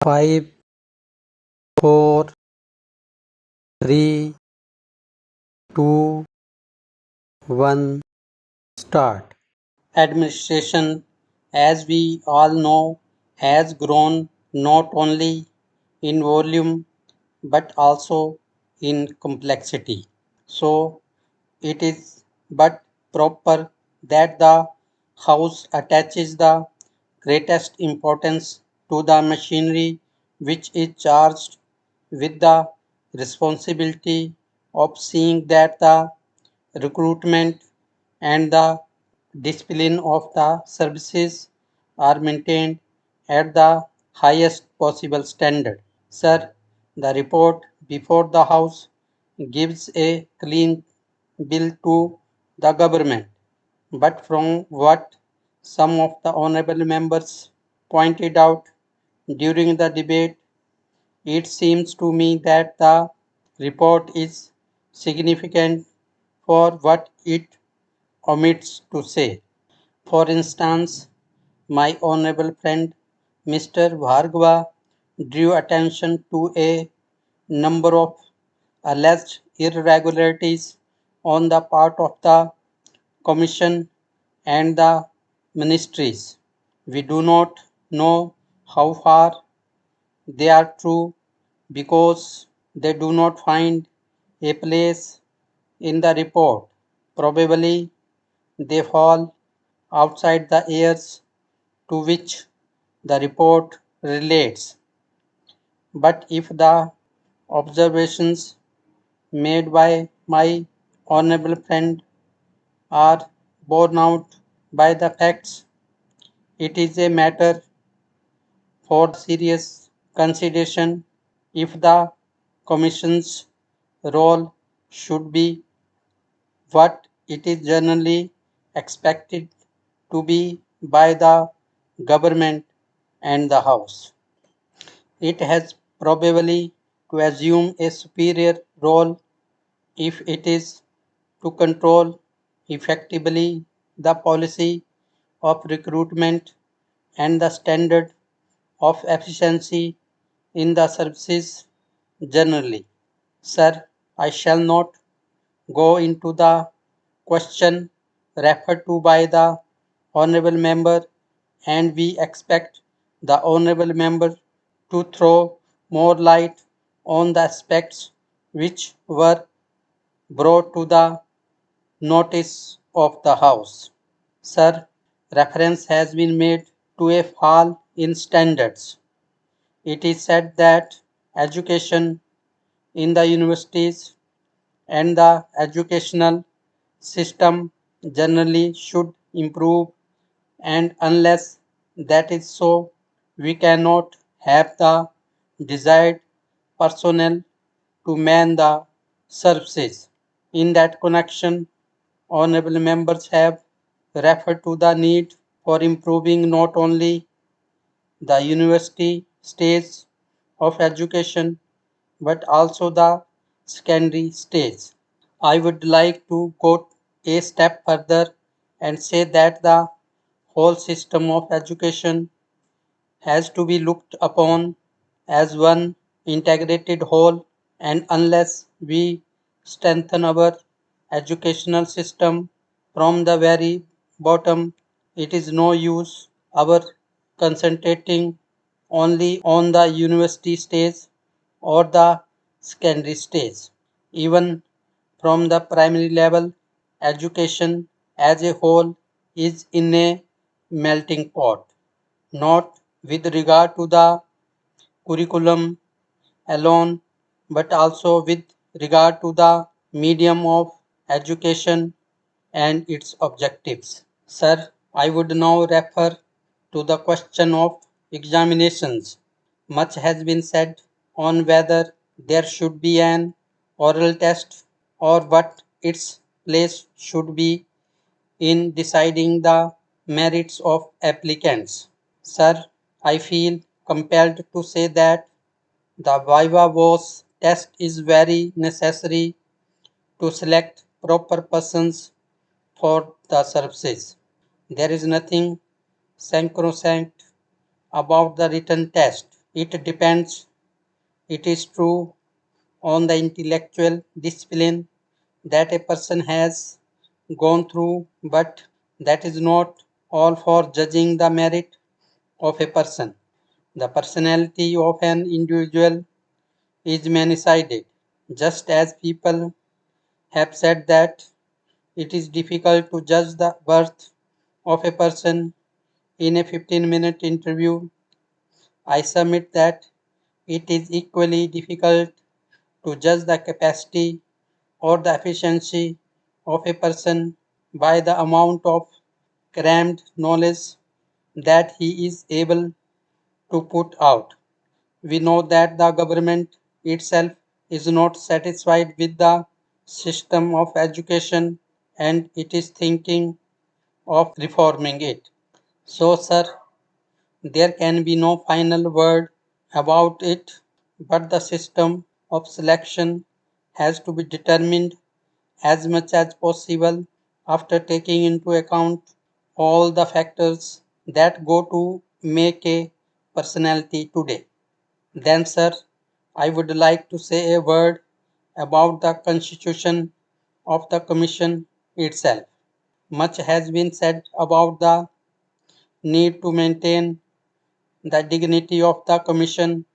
5, 4, 3, 2, 1, start. Administration, as we all know, has grown not only in volume but also in complexity. So, it is but proper that the House attaches the greatest importance to the machinery which is charged with the responsibility of seeing that the recruitment and the discipline of the services are maintained at the highest possible standard. Sir, the report before the House gives a clean bill to the government, but from what some of the honorable members pointed out during the debate, it seems to me that the report is significant for what it omits to say. For instance, my honorable friend Mr. Bhargava drew attention to a number of alleged irregularities on the part of the Commission and the ministries. We do not know how far they are true because they do not find a place in the report. Probably they fall outside the areas to which the report relates. But if the observations made by my honorable friend are borne out by the facts, it is a matter for serious consideration if the Commission's role should be what it is generally expected to be by the government and the House. It has probably to assume a superior role if it is to control effectively the policy of recruitment and the standard of efficiency in the services generally. Sir, I shall not go into the question referred to by the honorable member, and we expect the honorable member to throw more light on the aspects which were brought to the notice of the House. Sir, reference has been made to a fall in standards. It is said that education in the universities and the educational system generally should improve, and unless that is so, we cannot have the desired personnel to man the services. In that connection, honorable members have referred to the need for improving not only the university stage of education but also the secondary stage. I would like to go a step further and say that the whole system of education has to be looked upon as one integrated whole, and unless we strengthen our educational system from the very bottom, it is no use our concentrating only on the university stage or the secondary stage. Even from the primary level, education as a whole is in a melting pot, not with regard to the curriculum alone, but also with regard to the medium of education and its objectives. Sir, I would now refer to the question of examinations. Much has been said on whether there should be an oral test or what its place should be in deciding the merits of applicants. Sir, I feel compelled to say that the Viva Voce test is very necessary to select proper persons for the services. There is nothing sacrosanct about the written test. It depends, it is true, on the intellectual discipline that a person has gone through, but that is not all for judging the merit of a person. The personality of an individual is many sided. Just as people have said that it is difficult to judge the worth of a person in a 15-minute interview, I submit that it is equally difficult to judge the capacity or the efficiency of a person by the amount of crammed knowledge that he is able to put out. We know that the government itself is not satisfied with the system of education and it is thinking of reforming it. So, sir, there can be no final word about it, but the system of selection has to be determined as much as possible after taking into account all the factors that go to make a personality today. Then, sir, I would like to say a word about the constitution of the Commission itself. Much has been said about the need to maintain the dignity of the Commission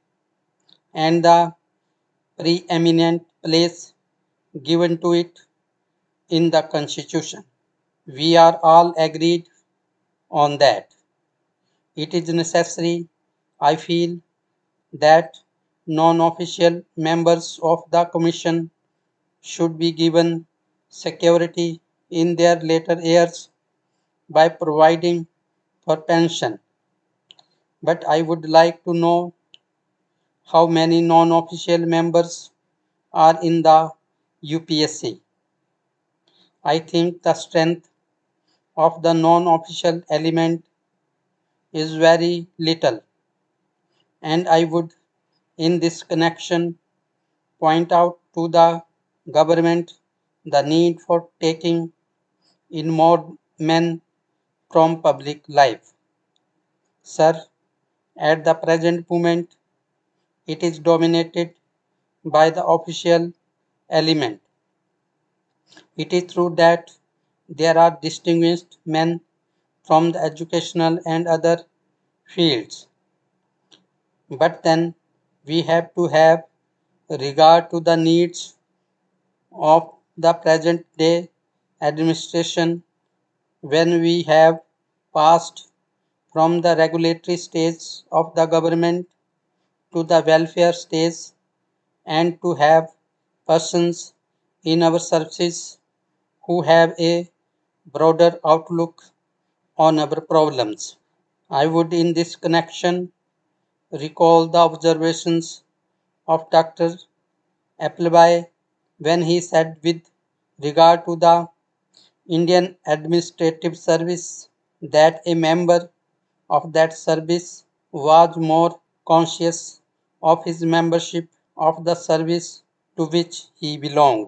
and the preeminent place given to it in the Constitution. We are all agreed on that. It is necessary, I feel, that non official members of the Commission should be given security in their later years by providing for pension. But I would like to know how many non official members are in the UPSC. I think the strength of the non official element is very little, and I would, in this connection, point out to the government the need for taking in more men from public life. Sir, at the present moment, it is dominated by the official element. It is true that there are distinguished men from the educational and other fields, but then we have to have regard to the needs of the present day administration when we have passed from the regulatory stage of the government to the welfare stage and to have persons in our services who have a broader outlook on our problems. I would, in this connection, recall the observations of Dr. Appleby when he said, with regard to the Indian Administrative Service, that a member of that service was more conscious of his membership of the service to which he belonged.